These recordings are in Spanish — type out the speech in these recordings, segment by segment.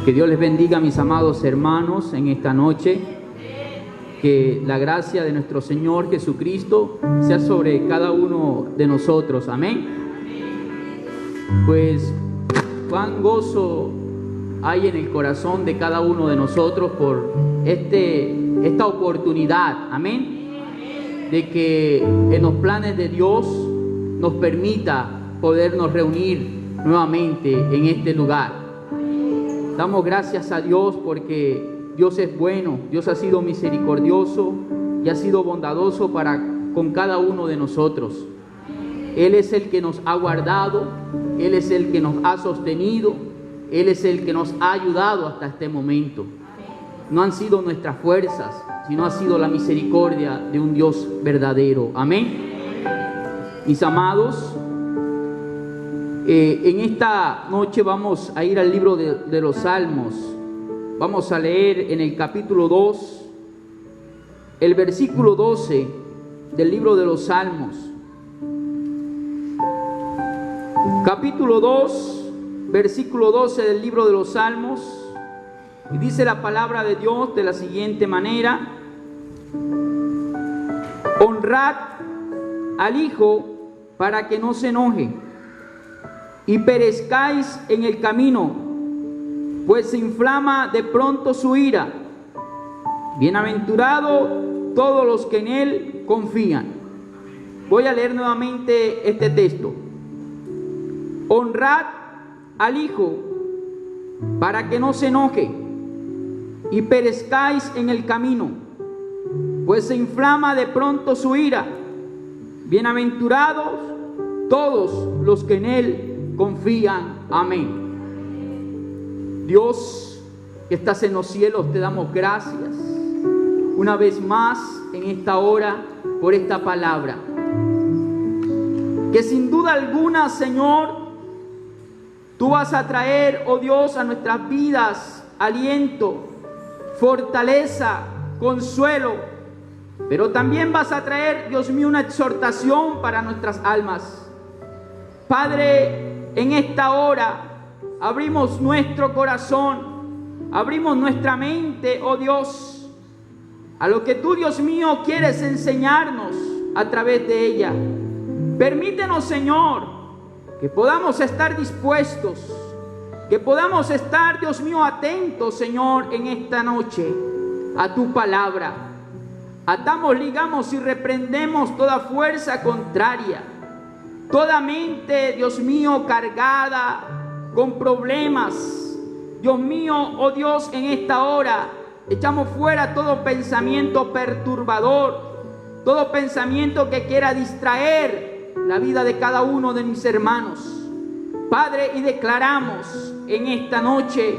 Que Dios les bendiga, mis amados hermanos, en esta noche. Que la gracia de nuestro Señor Jesucristo sea sobre cada uno de nosotros. Amén. Pues cuán gozo hay en el corazón de cada uno de nosotros por esta oportunidad. Amén. De que en los planes de Dios nos permita podernos reunir nuevamente en este lugar. Damos gracias a Dios porque Dios es bueno, Dios ha sido misericordioso y ha sido bondadoso con cada uno de nosotros. Él es el que nos ha guardado, Él es el que nos ha sostenido, Él es el que nos ha ayudado hasta este momento. No han sido nuestras fuerzas, sino ha sido la misericordia de un Dios verdadero. Amén. Mis amados, en esta noche vamos a ir al libro de los Salmos. Vamos a leer en el capítulo 2, el versículo 12 del libro de los Salmos. Capítulo 2, versículo 12 del libro de los Salmos. Y dice la palabra de Dios de la siguiente manera: honrad al Hijo para que no se enoje y perezcáis en el camino, pues se inflama de pronto su ira. Bienaventurado todos los que en Él confían. Voy a leer nuevamente este texto. Honrad al Hijo para que no se enoje y perezcáis en el camino, pues se inflama de pronto su ira. Bienaventurados todos los que en Él confían. Amén. Dios que estás en los cielos, te damos gracias una vez más en esta hora por esta palabra, que sin duda alguna, Señor, tú vas a traer, oh Dios, a nuestras vidas aliento, fortaleza, consuelo, pero también vas a traer, Dios mío, una exhortación para nuestras almas. Padre, en esta hora abrimos nuestro corazón, abrimos nuestra mente, oh Dios, a lo que tú, Dios mío, quieres enseñarnos a través de ella. Permítenos, Señor, que podamos estar dispuestos, que podamos estar, Dios mío, atentos, Señor, en esta noche a tu palabra. Atamos, ligamos y reprendemos toda fuerza contraria, toda mente, Dios mío, cargada con problemas. Dios mío, oh Dios, en esta hora echamos fuera todo pensamiento perturbador, todo pensamiento que quiera distraer la vida de cada uno de mis hermanos. Padre, y declaramos en esta noche,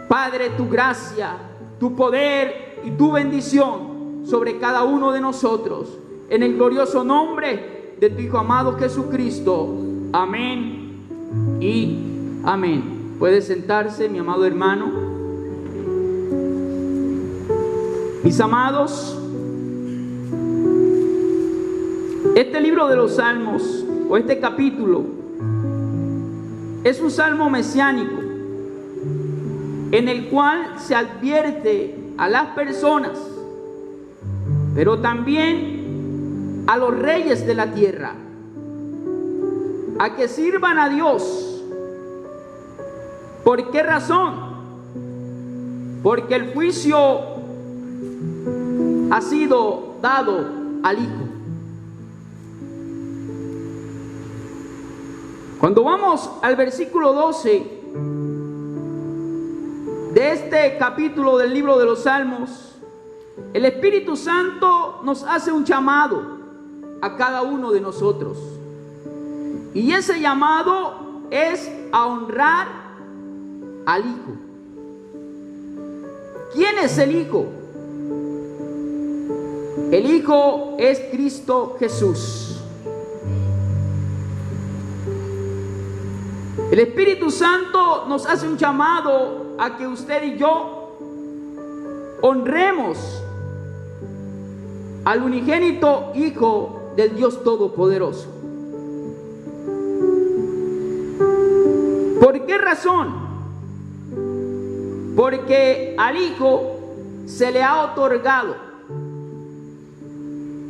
Padre, tu gracia, tu poder y tu bendición sobre cada uno de nosotros, en el glorioso nombre de tu Hijo amado Jesucristo. Amén y amén. Puede sentarse, mi amado hermano. Mis amados, este libro de los Salmos, o este capítulo, es un salmo mesiánico en el cual se advierte a las personas, pero también a los reyes de la tierra, a que sirvan a Dios. ¿Por qué razón? Porque el juicio ha sido dado al Hijo. Cuando vamos al versículo 12 de este capítulo del libro de los Salmos, el Espíritu Santo nos hace un llamado a cada uno de nosotros, y ese llamado es a honrar al Hijo. ¿Quién es el Hijo? El Hijo es Cristo Jesús. El Espíritu Santo nos hace un llamado a que usted y yo honremos al unigénito Hijo del Dios Todopoderoso. ¿Por qué razón? porque al Hijo se le ha otorgado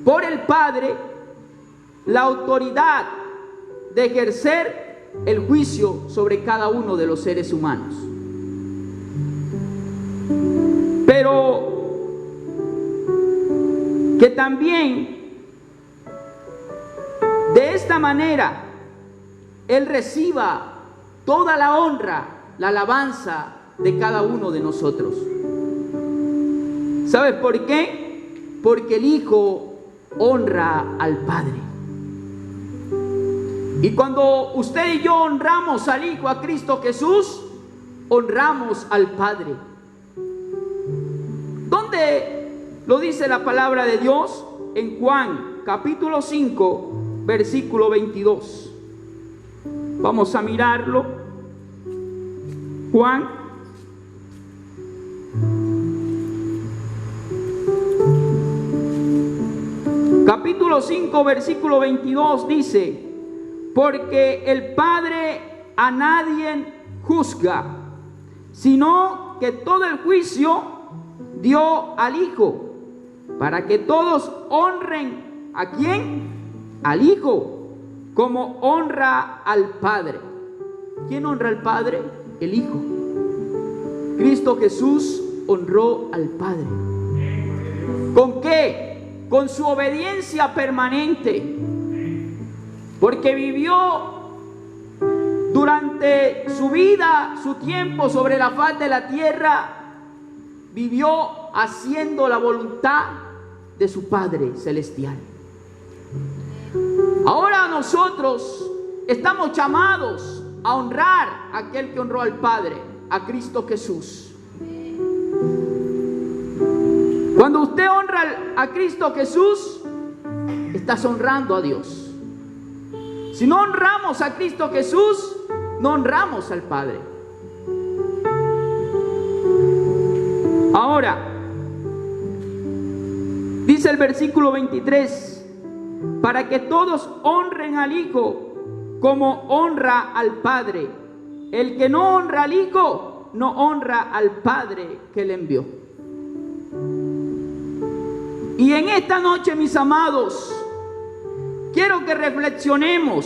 por el Padre la autoridad de ejercer el juicio sobre cada uno de los seres humanos. Pero que también de esta manera Él reciba toda la honra, la alabanza de cada uno de nosotros. ¿Sabes por qué? Porque el Hijo honra al Padre. Y cuando usted y yo honramos al Hijo, a Cristo Jesús, honramos al Padre. ¿Dónde lo dice la palabra de Dios? En Juan capítulo 5, versículo 22. Vamos a mirarlo. Juan capítulo 5, versículo 22 dice: porque el Padre a nadie juzga, sino que todo el juicio dio al Hijo, para que todos honren ¿a quién? Al Hijo, como honra al Padre. ¿Quién honra al Padre? El Hijo. Cristo Jesús honró al Padre. ¿Con qué? Con su obediencia permanente. Porque vivió durante su vida, su tiempo sobre la faz de la tierra, vivió haciendo la voluntad de su Padre Celestial. Ahora nosotros estamos llamados a honrar a aquel que honró al Padre, a Cristo Jesús. Cuando usted honra a Cristo Jesús, estás honrando a Dios. Si no honramos a Cristo Jesús, no honramos al Padre. Ahora, dice el versículo 23, para que todos honren al Hijo como honra al Padre. El que no honra al Hijo, no honra al Padre que le envió. Y en esta noche, mis amados, quiero que reflexionemos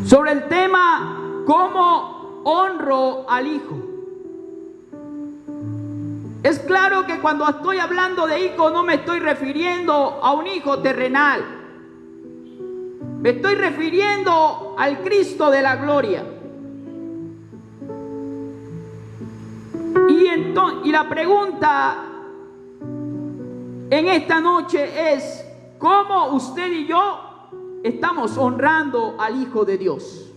sobre el tema ¿cómo honro al Hijo? Es claro que cuando estoy hablando de hijo no me estoy refiriendo a un hijo terrenal. Me estoy refiriendo al Cristo de la gloria. Y la pregunta en esta noche es: ¿cómo usted y yo estamos honrando al Hijo de Dios?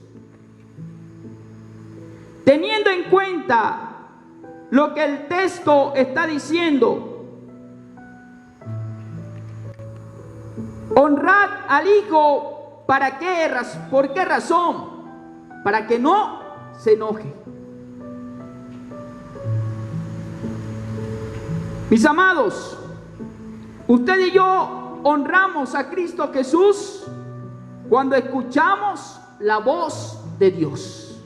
Teniendo en cuenta lo que el texto está diciendo, honrad al Hijo, ¿para qué? ¿Por qué razón? Para que no se enoje. Mis amados, usted y yo honramos a Cristo Jesús cuando escuchamos la voz de Dios.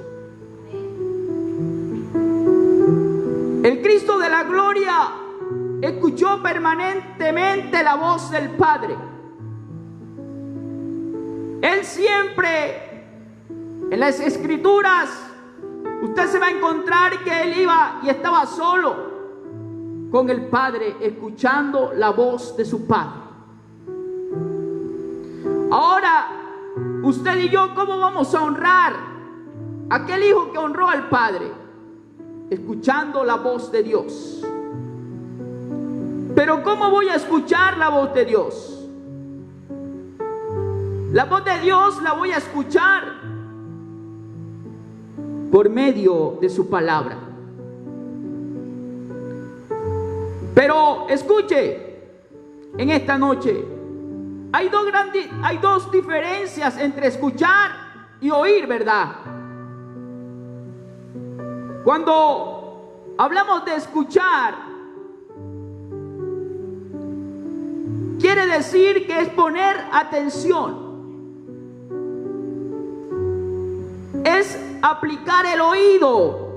El Cristo de la gloria escuchó permanentemente la voz del Padre. Él siempre, en las Escrituras, usted se va a encontrar que él iba y estaba solo con el Padre, escuchando la voz de su Padre. Ahora, usted y yo, ¿cómo vamos a honrar a aquel Hijo que honró al Padre? Escuchando la voz de Dios. Pero ¿cómo voy a escuchar la voz de Dios? La voz de Dios la voy a escuchar por medio de su palabra. Pero escuche, en esta noche hay dos diferencias entre escuchar y oír, ¿verdad? Cuando hablamos de escuchar, quiere decir que es poner atención. Es aplicar el oído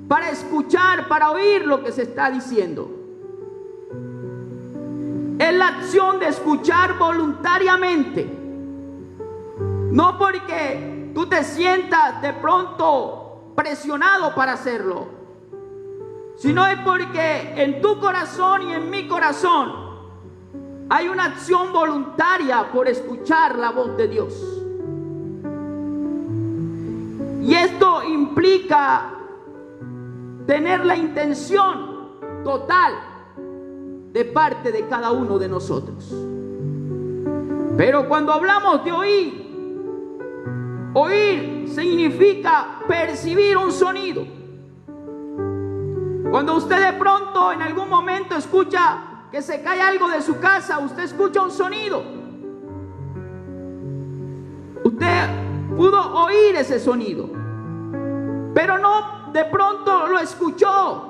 para escuchar, para oír lo que se está diciendo. Es la acción de escuchar voluntariamente. No porque tú te sientas de pronto presionado para hacerlo, sino es porque en tu corazón y en mi corazón hay una acción voluntaria por escuchar la voz de Dios. Y esto implica tener la intención total de parte de cada uno de nosotros. Pero cuando hablamos de oír significa percibir un sonido. Cuando usted de pronto en algún momento escucha que se cae algo de su casa, usted escucha un sonido. Usted pudo oír ese sonido, pero no de pronto lo escuchó.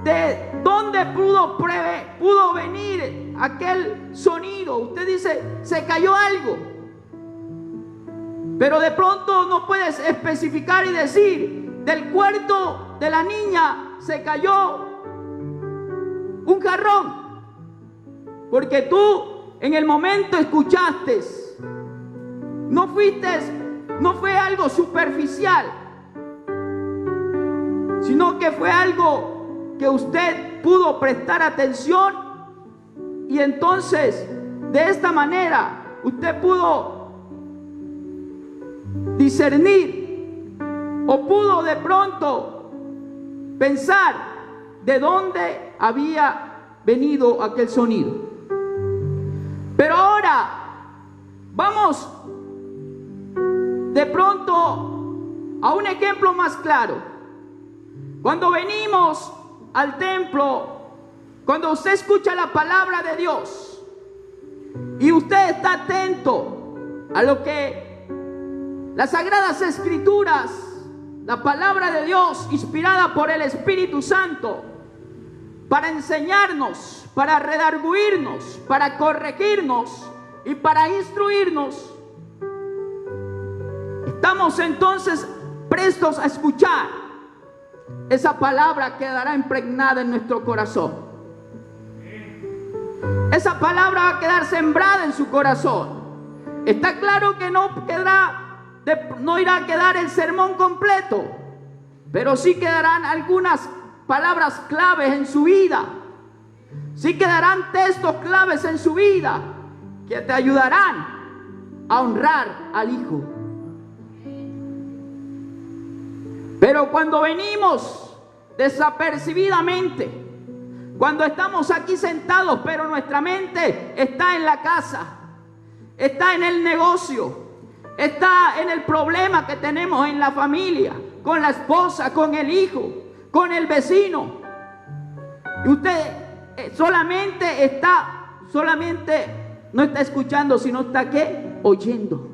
¿De dónde pudo venir aquel sonido? Usted dice, se cayó algo, pero de pronto no puedes especificar y decir, del cuarto de la niña se cayó un jarrón, porque tú en el momento escuchaste. No fue algo superficial, sino que fue algo que usted pudo prestar atención, y entonces de esta manera usted pudo discernir o pudo de pronto pensar de dónde había venido aquel sonido. Pero ahora vamos de pronto a un ejemplo más claro. Cuando venimos al templo, cuando usted escucha la palabra de Dios y usted está atento a lo que las Sagradas Escrituras, la palabra de Dios inspirada por el Espíritu Santo, para enseñarnos, para redarguirnos, para corregirnos y para instruirnos, estamos entonces prestos a escuchar. Esa palabra quedará impregnada en nuestro corazón. Esa palabra va a quedar sembrada en su corazón. Está claro que no irá a quedar el sermón completo, pero sí quedarán algunas palabras claves en su vida. Sí quedarán textos claves en su vida que te ayudarán a honrar al Hijo. Pero cuando venimos desapercibidamente, cuando estamos aquí sentados, pero nuestra mente está en la casa, está en el negocio, está en el problema que tenemos en la familia, con la esposa, con el hijo, con el vecino, y usted solamente no está escuchando, sino está ¿qué? Oyendo.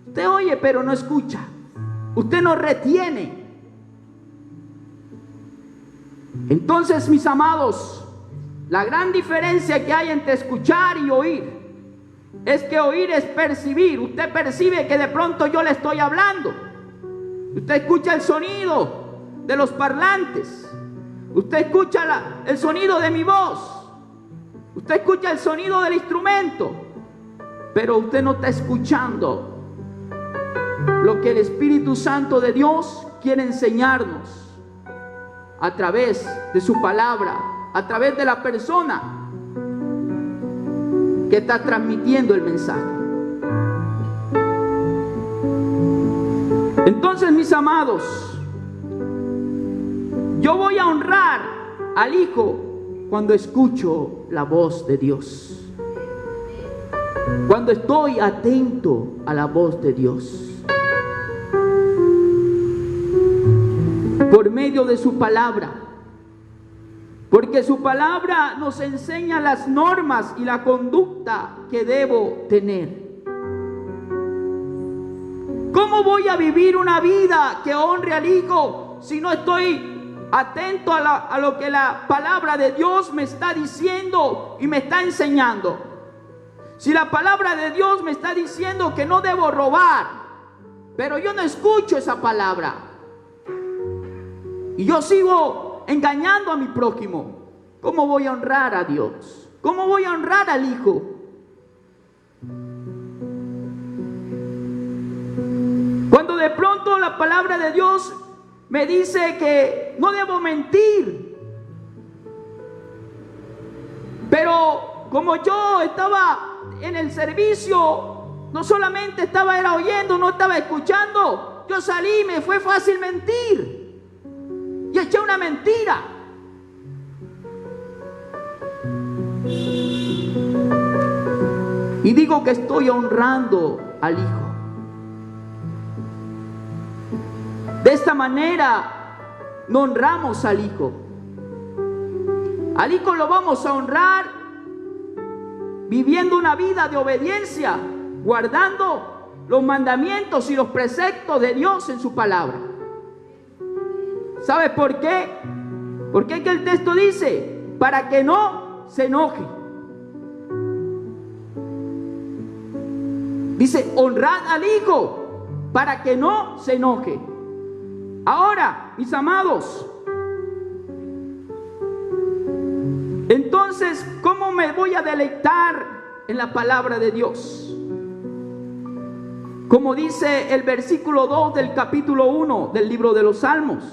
Usted oye, pero no escucha. Usted no retiene. Entonces, mis amados, la gran diferencia que hay entre escuchar y oír es que oír es percibir. Usted percibe que de pronto yo le estoy hablando. Usted escucha el sonido de los parlantes. Usted escucha el sonido de mi voz. Usted escucha el sonido del instrumento. Pero usted no está escuchando lo que el Espíritu Santo de Dios quiere enseñarnos a través de su palabra, a través de la persona que está transmitiendo el mensaje. Entonces, mis amados, yo voy a honrar al Hijo cuando escucho la voz de Dios, cuando estoy atento a la voz de Dios, por medio de su palabra, porque su palabra nos enseña las normas y la conducta que debo tener. ¿Cómo voy a vivir una vida que honre al Hijo si no estoy atento a lo que la palabra de Dios me está diciendo y me está enseñando? Si la palabra de Dios me está diciendo que no debo robar, pero yo no escucho esa palabra. Y yo sigo engañando a mi prójimo. ¿Cómo voy a honrar a Dios? ¿Cómo voy a honrar al Hijo? Cuando de pronto la palabra de Dios me dice que no debo mentir, pero como yo estaba en el servicio, no solamente era oyendo, no estaba escuchando, yo salí y me fue fácil mentir y eché una mentira. Y digo que estoy honrando al Hijo. De esta manera no honramos al Hijo. Al Hijo lo vamos a honrar viviendo una vida de obediencia, guardando los mandamientos y los preceptos de Dios en su palabra. ¿Sabe por qué? Porque que el texto dice, para que no se enoje. Dice, honrad al Hijo para que no se enoje. Ahora, mis amados, entonces, ¿cómo me voy a deleitar en la palabra de Dios? Como dice el versículo 2 del capítulo 1 del libro de los Salmos.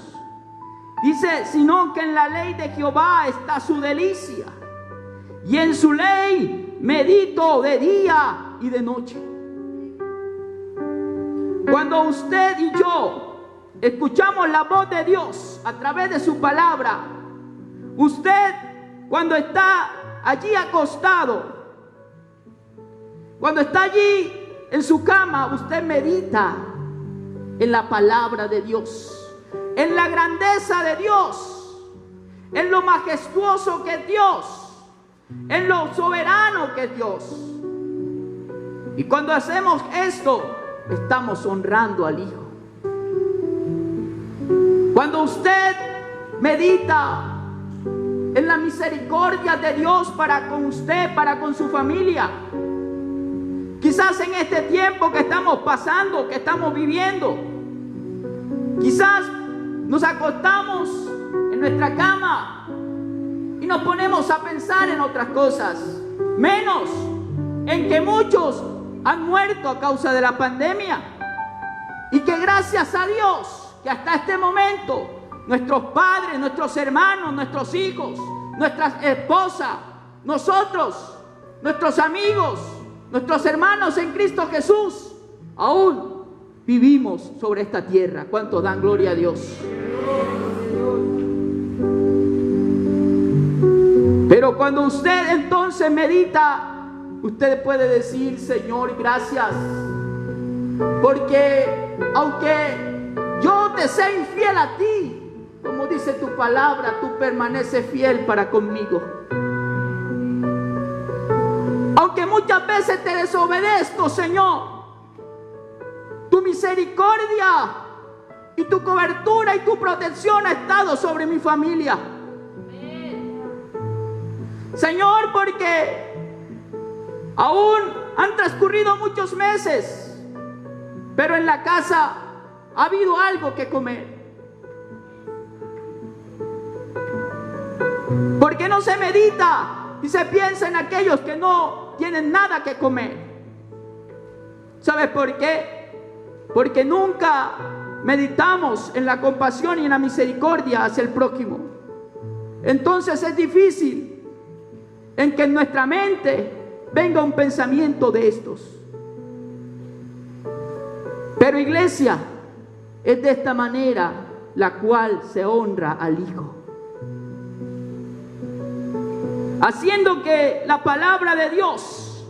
Dice, sino que en la ley de Jehová está su delicia, y en su ley medito de día y de noche. Cuando usted y yo escuchamos la voz de Dios a través de su palabra, usted cuando está allí acostado, cuando está allí en su cama, usted medita en la palabra de Dios, en la grandeza de Dios, en lo majestuoso que es Dios, en lo soberano que es Dios. Y cuando hacemos esto, estamos honrando al Hijo. Cuando usted medita en la misericordia de Dios para con usted, para con su familia, quizás en este tiempo que estamos pasando, que estamos viviendo, quizás nos acostamos en nuestra cama y nos ponemos a pensar en otras cosas, menos en que muchos han muerto a causa de la pandemia, y que gracias a Dios que hasta este momento nuestros padres, nuestros hermanos, nuestros hijos, nuestras esposas, nosotros, nuestros amigos, nuestros hermanos en Cristo Jesús, aún vivimos sobre esta tierra. ¿Cuántos dan gloria a Dios? Pero cuando usted entonces medita, usted puede decir, Señor, gracias, porque aunque yo te sea infiel a ti, como dice tu palabra, tú permaneces fiel para conmigo. Aunque muchas veces te desobedezco, Señor, tu misericordia y tu cobertura y tu protección ha estado sobre mi familia. Señor, porque aún han transcurrido muchos meses, pero en la casa ha habido algo que comer. Porque no se medita y se piensa en aquellos que no tienen nada que comer. ¿Sabes por qué? Porque nunca meditamos en la compasión y en la misericordia hacia el prójimo. Entonces es difícil en que en nuestra mente venga un pensamiento de estos. Pero iglesia, es de esta manera la cual se honra al Hijo, haciendo que la palabra de Dios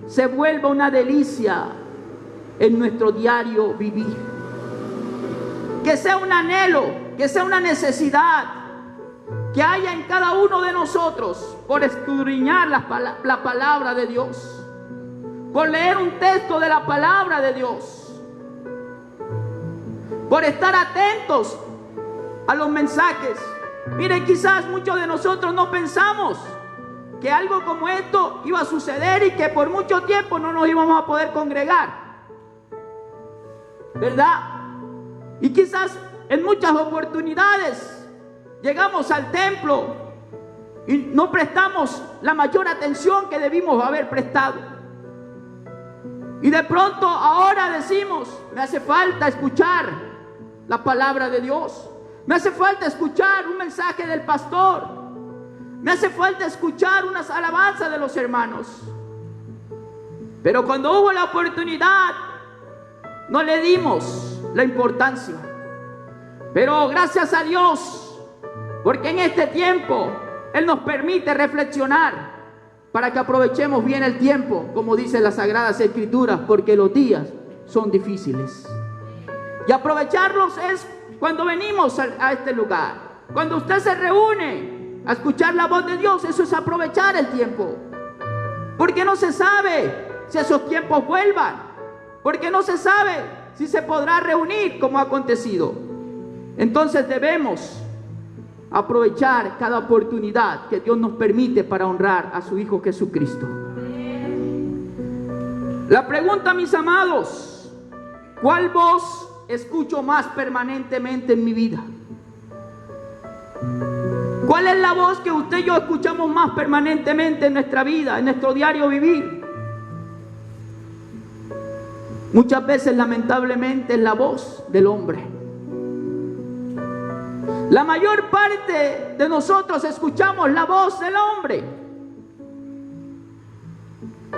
se vuelva una delicia en nuestro diario vivir, que sea un anhelo, que sea una necesidad que haya en cada uno de nosotros por escudriñar la palabra de Dios, por leer un texto de la palabra de Dios, por estar atentos a los mensajes. Miren, quizás muchos de nosotros no pensamos que algo como esto iba a suceder y que por mucho tiempo no nos íbamos a poder congregar. ¿verdad? Y quizás en muchas oportunidades llegamos al templo y no prestamos la mayor atención que debimos haber prestado. Y de pronto ahora decimos, me hace falta escuchar la palabra de Dios. Me hace falta escuchar un mensaje del pastor. Me hace falta escuchar unas alabanzas de los hermanos. Pero cuando hubo la oportunidad, no le dimos la importancia. Pero gracias a Dios, porque en este tiempo Él nos permite reflexionar para que aprovechemos bien el tiempo, como dicen las Sagradas Escrituras, porque los días son difíciles. Y aprovecharlos es cuando venimos a este lugar. Cuando usted se reúne a escuchar la voz de Dios, eso es aprovechar el tiempo. Porque no se sabe si esos tiempos vuelvan. Porque no se sabe si se podrá reunir como ha acontecido. Entonces debemos aprovechar cada oportunidad que Dios nos permite para honrar a su Hijo Jesucristo. La pregunta, mis amados, ¿cuál voz escucho más permanentemente en mi vida? ¿Cuál es la voz que usted y yo escuchamos más permanentemente en nuestra vida, en nuestro diario vivir? Muchas veces, lamentablemente, es la voz del hombre. La mayor parte de nosotros escuchamos la voz del hombre.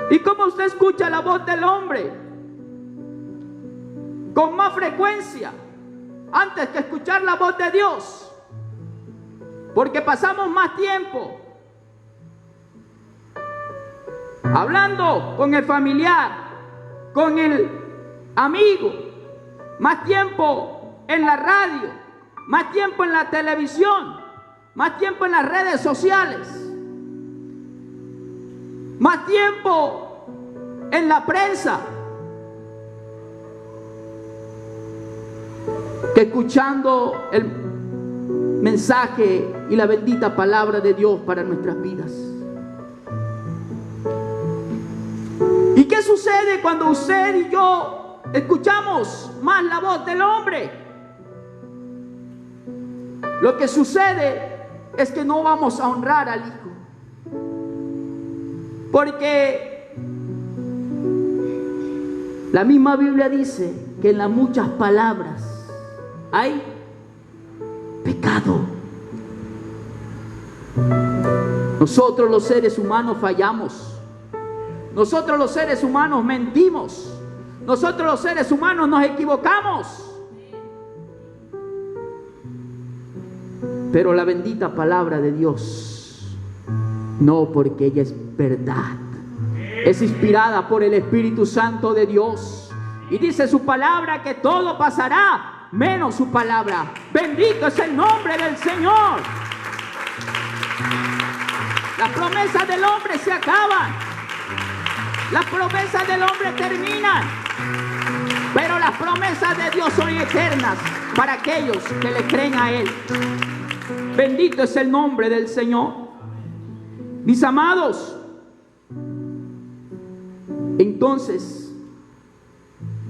¿Y cómo usted escucha la voz del hombre? Con más frecuencia, antes que escuchar la voz de Dios. Porque pasamos más tiempo hablando con el familiar, con el amigo, más tiempo en la radio, más tiempo en la televisión, más tiempo en las redes sociales, más tiempo en la prensa, que escuchando el mensaje y la bendita palabra de Dios para nuestras vidas. ¿Y qué sucede cuando usted y yo escuchamos más la voz del hombre? Lo que sucede es que no vamos a honrar al Hijo. Porque la misma Biblia dice que en las muchas palabras hay pecado. Nosotros los seres humanos fallamos. Nosotros los seres humanos mentimos. Nosotros los seres humanos nos equivocamos. Pero la bendita palabra de Dios, no, porque ella es verdad. Es inspirada por el Espíritu Santo de Dios. Y dice su palabra que todo pasará, menos su palabra. Bendito es el nombre del Señor. Las promesas del hombre se acaban. Las promesas del hombre terminan. Pero las promesas de Dios son eternas para aquellos que le creen a Él. Bendito es el nombre del Señor. Mis amados, entonces,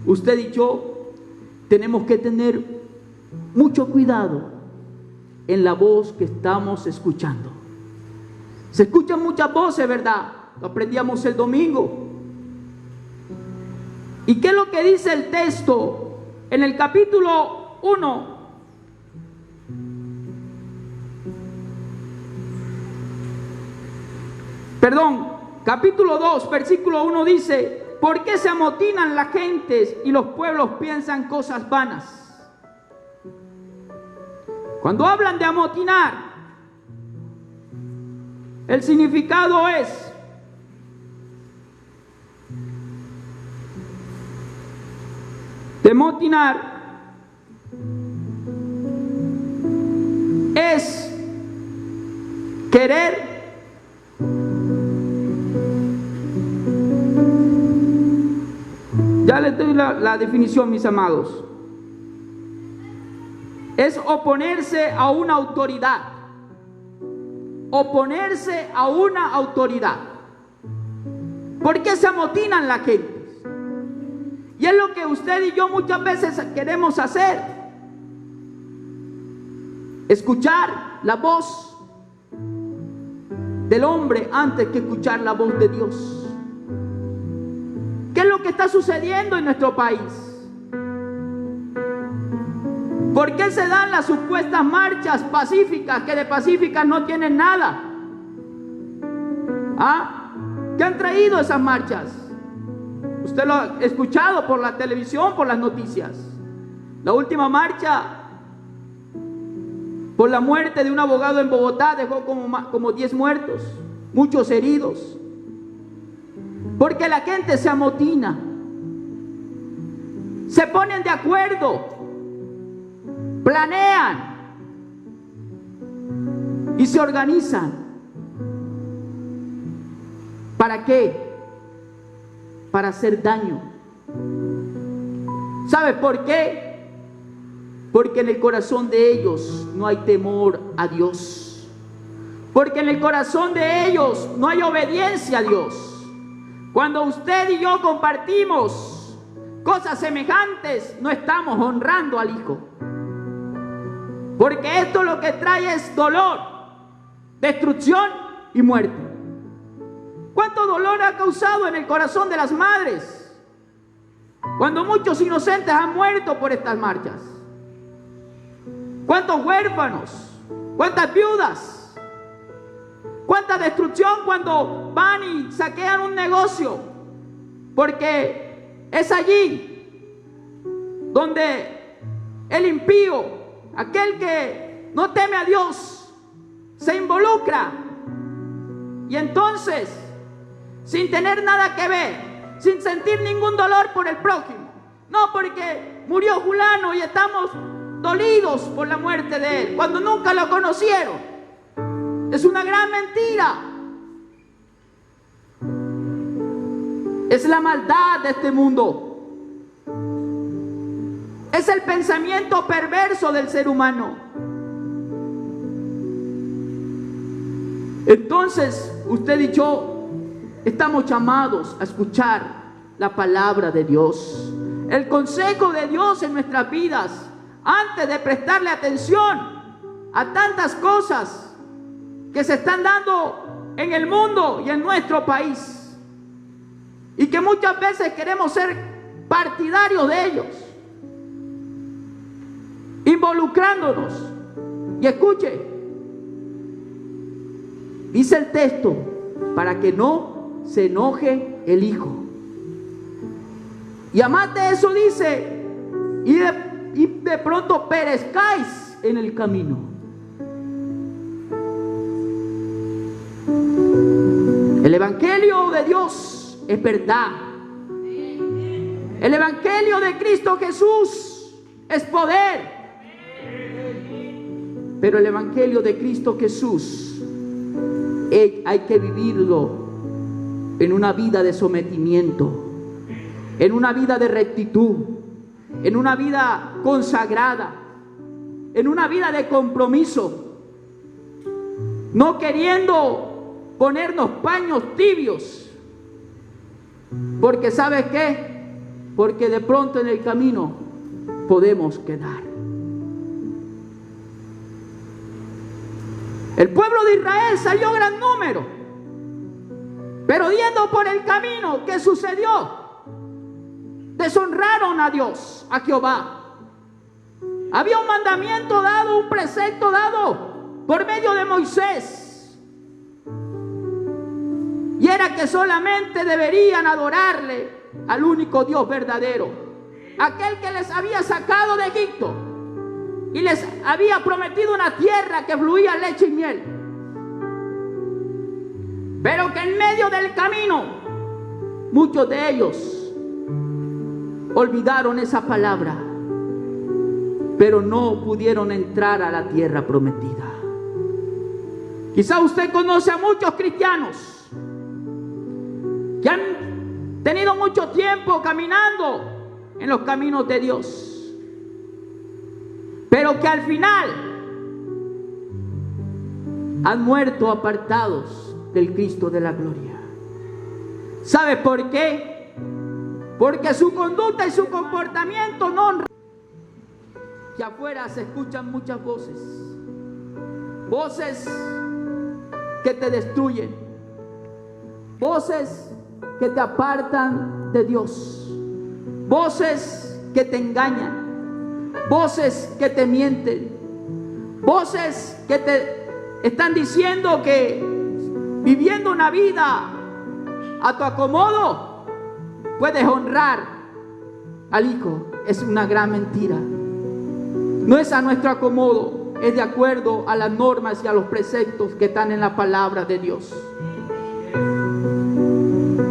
usted y yo tenemos que tener mucho cuidado en la voz que estamos escuchando. Se escuchan muchas voces, ¿verdad? Lo aprendíamos el domingo. ¿Y qué es lo que dice el texto en el capítulo 1? Capítulo 2, versículo 1 dice: ¿por qué se amotinan las gentes y los pueblos piensan cosas vanas? Cuando hablan de amotinar, el significado es de amotinar es querer Ya les doy la definición, mis amados. Es oponerse a una autoridad. Oponerse a una autoridad. ¿Por qué se amotinan la gente? Y es lo que usted y yo muchas veces queremos hacer. Escuchar la voz del hombre antes que escuchar la voz de Dios. ¿Qué es lo que está sucediendo en nuestro país? ¿Por qué se dan las supuestas marchas pacíficas que de pacíficas no tienen nada? ¿Qué han traído esas marchas? Usted lo ha escuchado por la televisión, por las noticias. La última marcha por la muerte de un abogado en Bogotá dejó como 10 muertos, muchos heridos. Porque la gente se amotina, se ponen de acuerdo, planean y se organizan. ¿Para qué? Para hacer daño. ¿Sabe por qué? Porque en el corazón de ellos no hay temor a Dios. Porque en el corazón de ellos no hay obediencia a Dios. Cuando usted y yo compartimos cosas semejantes, no estamos honrando al Hijo. Porque esto lo que trae es dolor, destrucción y muerte. ¿Cuánto dolor ha causado en el corazón de las madres? Cuando muchos inocentes han muerto por estas marchas. ¿Cuántos huérfanos? ¿Cuántas viudas? ¿Cuánta destrucción cuando van y saquean un negocio? Porque es allí donde el impío, aquel que no teme a Dios, se involucra. Y entonces, sin tener nada que ver, sin sentir ningún dolor por el prójimo, no porque murió fulano y estamos dolidos por la muerte de él, cuando nunca lo conocieron. Es una gran mentira. Es la maldad de este mundo. Es el pensamiento perverso del ser humano. Entonces, usted y yo estamos llamados a escuchar la palabra de Dios, el consejo de Dios en nuestras vidas, antes de prestarle atención a tantas cosas que se están dando en el mundo y en nuestro país, y que muchas veces queremos ser partidarios de ellos, involucrándonos. Y escuche, dice el texto, para que no se enoje el Hijo. Y además de eso dice, y de pronto perezcáis en el camino. El Evangelio de Dios es verdad. El Evangelio de Cristo Jesús es poder. Pero el Evangelio de Cristo Jesús hay que vivirlo en una vida de sometimiento, en una vida de rectitud, en una vida consagrada, en una vida de compromiso, no queriendo ponernos paños tibios, porque ¿sabes qué? Porque de pronto en el camino podemos quedar. El pueblo de Israel salió gran número, pero yendo por el camino, ¿qué sucedió? Deshonraron a Dios, a Jehová. Había un mandamiento dado, un precepto dado por medio de Moisés, y era que solamente deberían adorarle al único Dios verdadero, aquel que les había sacado de Egipto y les había prometido una tierra que fluía leche y miel. Pero que en medio del camino muchos de ellos olvidaron esa palabra, pero no pudieron entrar a la tierra prometida. Quizá usted conoce a muchos cristianos que han tenido mucho tiempo caminando en los caminos de Dios, pero que al final han muerto apartados del Cristo de la gloria. ¿Sabe por qué? porque su conducta y su comportamiento no honran. Y afuera se escuchan muchas voces, voces que te destruyen, voces que te apartan de Dios, voces que te engañan, voces que te mienten, voces que te están diciendo que viviendo una vida a tu acomodo puedes honrar al Hijo. Es una gran mentira. No es a nuestro acomodo, es de acuerdo a las normas y a los preceptos que están en la palabra de Dios.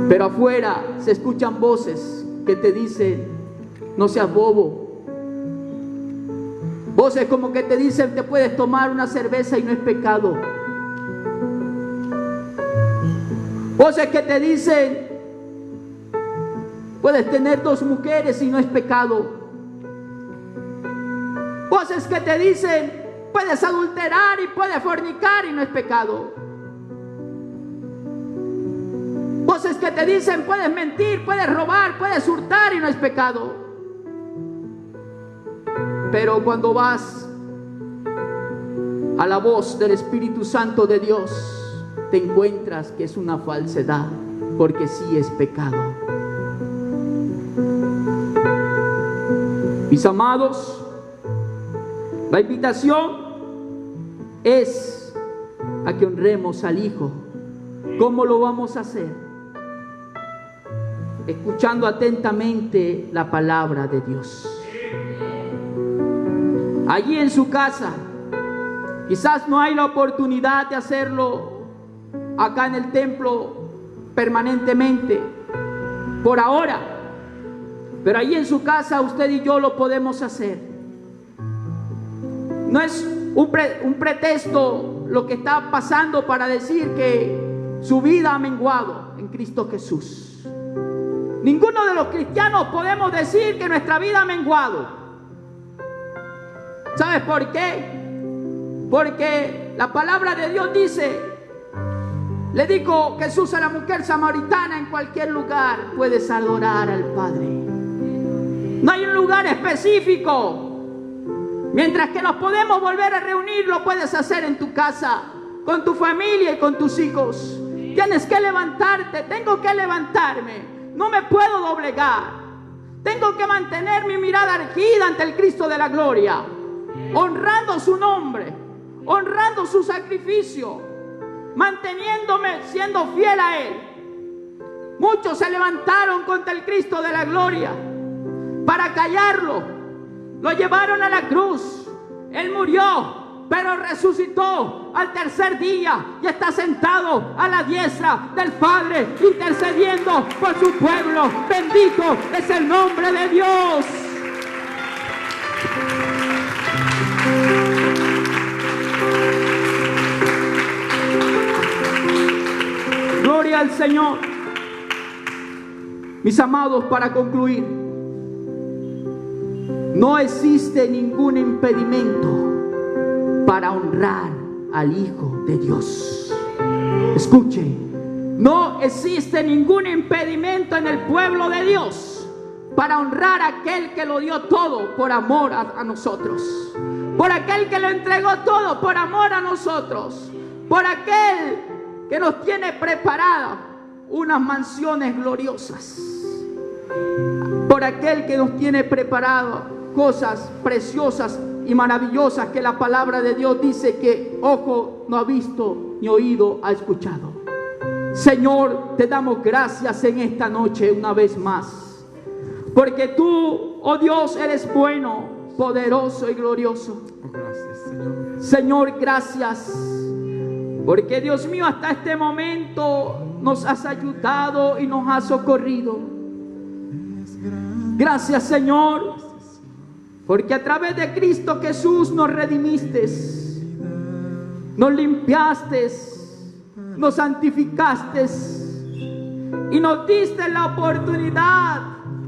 Pero afuera se escuchan voces que te dicen: no seas bobo. Voces como que te dicen: te puedes tomar una cerveza y no es pecado. Voces que te dicen: puedes tener 2 mujeres y no es pecado. Voces que te dicen: puedes adulterar y puedes fornicar y no es pecado. Voces que te dicen: puedes mentir, puedes robar, puedes hurtar y no es pecado. Pero cuando vas a la voz del Espíritu Santo de Dios, te encuentras que es una falsedad, porque sí es pecado. Mis amados, la invitación es a que honremos al Hijo. ¿Cómo lo vamos a hacer? Escuchando atentamente la palabra de Dios. Allí en su casa, quizás no hay la oportunidad de hacerlo acá en el templo permanentemente, por ahora, pero allí en su casa usted y yo lo podemos hacer. No es un pretexto lo que está pasando para decir que su vida ha menguado en Cristo Jesús. Ninguno de los cristianos podemos decir que nuestra vida ha menguado. ¿Sabes por qué? Porque la palabra de Dios dice, le dijo Jesús a la mujer samaritana: en cualquier lugar puedes adorar al Padre. No hay un lugar específico. Mientras que nos podemos volver a reunir, lo puedes hacer en tu casa, con tu familia y con tus hijos. Tienes que levantarte, tengo que levantarme, no me puedo doblegar. Tengo que mantener mi mirada erguida ante el Cristo de la gloria, honrando su nombre, honrando su sacrificio, manteniéndome, siendo fiel a Él. Muchos se levantaron contra el Cristo de la gloria para callarlo. Lo llevaron a la cruz. Él murió, pero resucitó al tercer día y está sentado a la diestra del Padre, intercediendo por su pueblo. Bendito es el nombre de Dios. Gloria al Señor. Mis amados, para concluir, no existe ningún impedimento para honrar al Hijo de Dios. Escuche, no existe ningún impedimento en el pueblo de Dios para honrar a aquel que lo dio todo por amor a nosotros, por aquel que lo entregó todo por amor a nosotros, por aquel que nos tiene preparadas unas mansiones gloriosas, por aquel que nos tiene preparado cosas preciosas y maravillosas que la palabra de Dios dice que ojo no ha visto ni oído ha escuchado. Señor, te damos gracias en esta noche una vez más, porque tú, oh Dios, eres bueno, poderoso y glorioso. Gracias, Señor. Señor, gracias, porque Dios mío, hasta este momento nos has ayudado y nos has socorrido. Gracias, Señor, porque a través de Cristo Jesús nos redimiste, nos limpiaste, nos santificaste y nos diste la oportunidad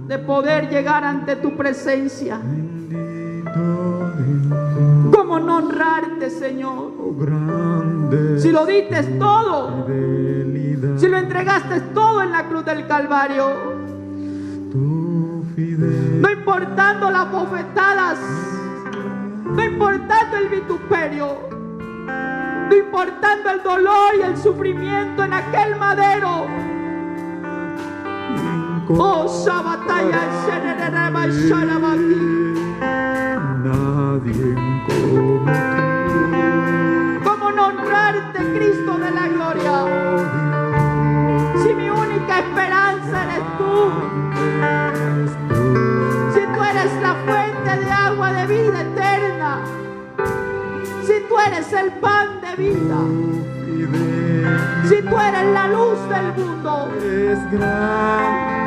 de poder llegar ante tu presencia. ¿Cómo no honrarte, Señor? Si lo diste todo, si lo entregaste todo en la cruz del Calvario. No importando las bofetadas, no importando el vituperio, no importando el dolor y el sufrimiento en aquel madero. Oh, Shabataya, nadie como tú. ¿Cómo no honrarte, Cristo de la gloria? Si mi única esperanza eres tú, si tú eres la fuente de agua de vida eterna, si tú eres el pan de vida, si tú eres la luz del mundo. Es grande